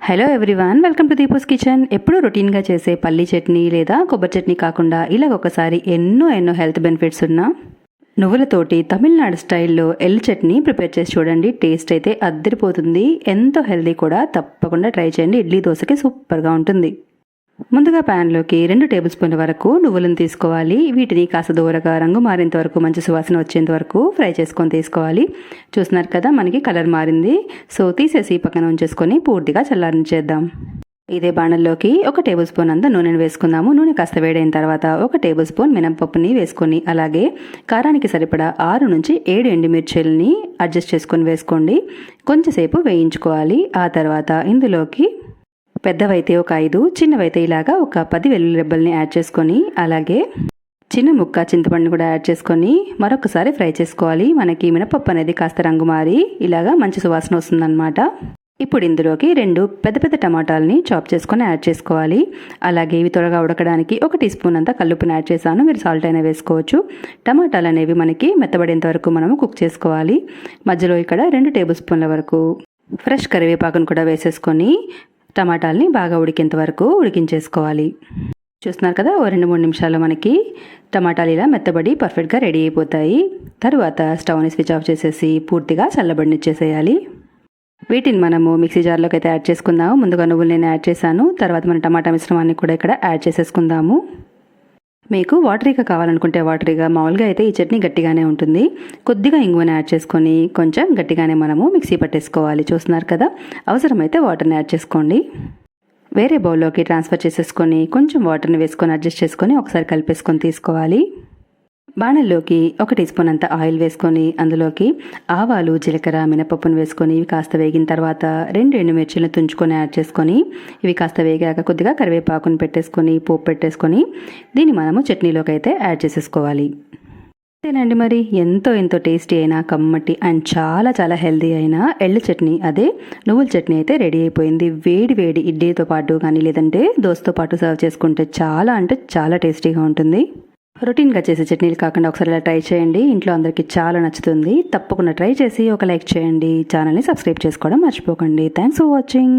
Hello everyone, welcome to Deepu's kitchen. ఎప్పుడూ రొటీన్గా చేసే పల్లీ చట్నీ లేదా కొబ్బరి చట్నీ కాకుండా ఇలాగ ఒకసారి ఎన్నో హెల్త్ బెనిఫిట్స్ ఉన్న నువ్వులతోటి తమిళనాడు స్టైల్లో ఎల్లు చట్నీ ప్రిపేర్ చేసి చూడండి. టేస్ట్ అయితే అద్దరిపోతుంది, ఎంతో హెల్తీ కూడా. తప్పకుండా ట్రై చేయండి. ఇడ్లీ దోశకి సూపర్గా ఉంటుంది. ముందుగా ప్యాన్లోకి 2 టేబుల్ స్పూన్ల వరకు నువ్వులను తీసుకోవాలి. వీటిని కాస్త దూరగా రంగు మారేంత వరకు, మంచి సువాసన వచ్చేంత వరకు ఫ్రై చేసుకొని తీసుకోవాలి. చూస్తున్నారు కదా, మనకి కలర్ మారింది. సో తీసేసి పక్కన ఉంచేసుకొని పూర్తిగా చల్లారించేద్దాం. ఇదే బాణల్లోకి 1 టేబుల్ స్పూన్ అంతా నూనెను వేసుకుందాము. నూనె కాస్త వేడైన తర్వాత 1 టేబుల్ స్పూన్ మినపప్పుని వేసుకొని, అలాగే కారానికి సరిపడా 6 నుంచి 7 ఎండుమిర్చిల్ని అడ్జస్ట్ చేసుకొని వేసుకోండి. కొంచెంసేపు వేయించుకోవాలి. ఆ తర్వాత ఇందులోకి పెద్దవైతే ఒక 5, చిన్నవైతే ఇలాగా ఒక 10 వెల్లుల్లి రెబ్బల్ని యాడ్ చేసుకొని, అలాగే చిన్న ముక్క చింతపండు కూడా యాడ్ చేసుకొని మరొకసారి ఫ్రై చేసుకోవాలి. మనకి మినపప్పు అనేది కాస్త రంగు మారి ఇలాగా మంచి సువాసన వస్తుందన్నమాట. ఇప్పుడు ఇందులోకి 2 పెద్ద టమాటాలని చాప్ చేసుకొని యాడ్ చేసుకోవాలి. అలాగే ఇవి త్వరగా ఉడకడానికి 1 టీ స్పూన్ అంతా కల్లుప్పుని యాడ్ చేశాను. మీరు సాల్ట్ అయినా వేసుకోవచ్చు. టమాటాలు అనేవి మనకి మెత్తబడేంత వరకు మనము కుక్ చేసుకోవాలి. మధ్యలో ఇక్కడ 2 టేబుల్ స్పూన్ల వరకు ఫ్రెష్ కరివేపాకును కూడా వేసేసుకొని టమాటాలని బాగా ఉడికేంత వరకు ఉడికించేసుకోవాలి. చూస్తున్నారు కదా, 2-3 నిమిషాల్లో మనకి టమాటాలు ఇలా మెత్తబడి పర్ఫెక్ట్గా రెడీ అయిపోతాయి. తరువాత స్టవ్ని స్విచ్ ఆఫ్ చేసేసి పూర్తిగా చల్లబడినిచ్చేసేయాలి. వీటిని మనము మిక్సీ జార్లోకి అయితే యాడ్ చేసుకుందాము. ముందుగా నువ్వులు నేను యాడ్ చేశాను. తర్వాత మన టమాటా మిశ్రమాన్ని కూడా ఇక్కడ యాడ్ చేసేసుకుందాము. మీకు వాటరీగా కావాలనుకుంటే వాటరీగా, మామూలుగా అయితే ఈ చట్నీ గట్టిగానే ఉంటుంది. కొద్దిగా ఇంగువని యాడ్ చేసుకొని కొంచెం గట్టిగానే మనము మిక్సీ పట్టేసుకోవాలి. చూస్తున్నారు కదా, అవసరమైతే వాటర్ని యాడ్ చేసుకోండి. వేరే బౌల్లోకి ట్రాన్స్ఫర్ చేసేసుకొని కొంచెం వాటర్ని వేసుకొని అడ్జస్ట్ చేసుకొని ఒకసారి కలిపేసుకొని తీసుకోవాలి. బాణల్లోకి 1 టీ స్పూన్ అంత ఆయిల్ వేసుకొని అందులోకి ఆవాలు, జీలకర్ర, మినపప్పును వేసుకొని ఇవి కాస్త వేగిన తర్వాత 2 ఎండుమిర్చిలను తుంచుకొని యాడ్ చేసుకొని ఇవి కాస్త వేగాక కొద్దిగా కరివేపాకును పెట్టేసుకొని పోపు పెట్టేసుకొని దీన్ని మనము చట్నీలోకి అయితే యాడ్ చేసేసుకోవాలి. అంతేనండి, మరి ఎంతో టేస్టీ అయినా కమ్మటి అండ్ చాలా హెల్తీ అయినా ఎళ్ళు చట్నీ, అదే నువ్వుల చట్నీ అయితే రెడీ అయిపోయింది. వేడి ఇడ్లీతో పాటు కానీ లేదంటే దోశతో పాటు సర్వ్ చేసుకుంటే చాలా టేస్టీగా ఉంటుంది. రొటీన్గా చేసే చట్నీలు కాకుండా ఒకసారి ఇలా ట్రై చేయండి. ఇంట్లో అందరికీ చాలా నచ్చుతుంది. తప్పకుండా ట్రై చేసి ఒక లైక్ చేయండి. ఛానల్ని సబ్స్క్రైబ్ చేసుకోవడం మర్చిపోకండి. Thanks for watching.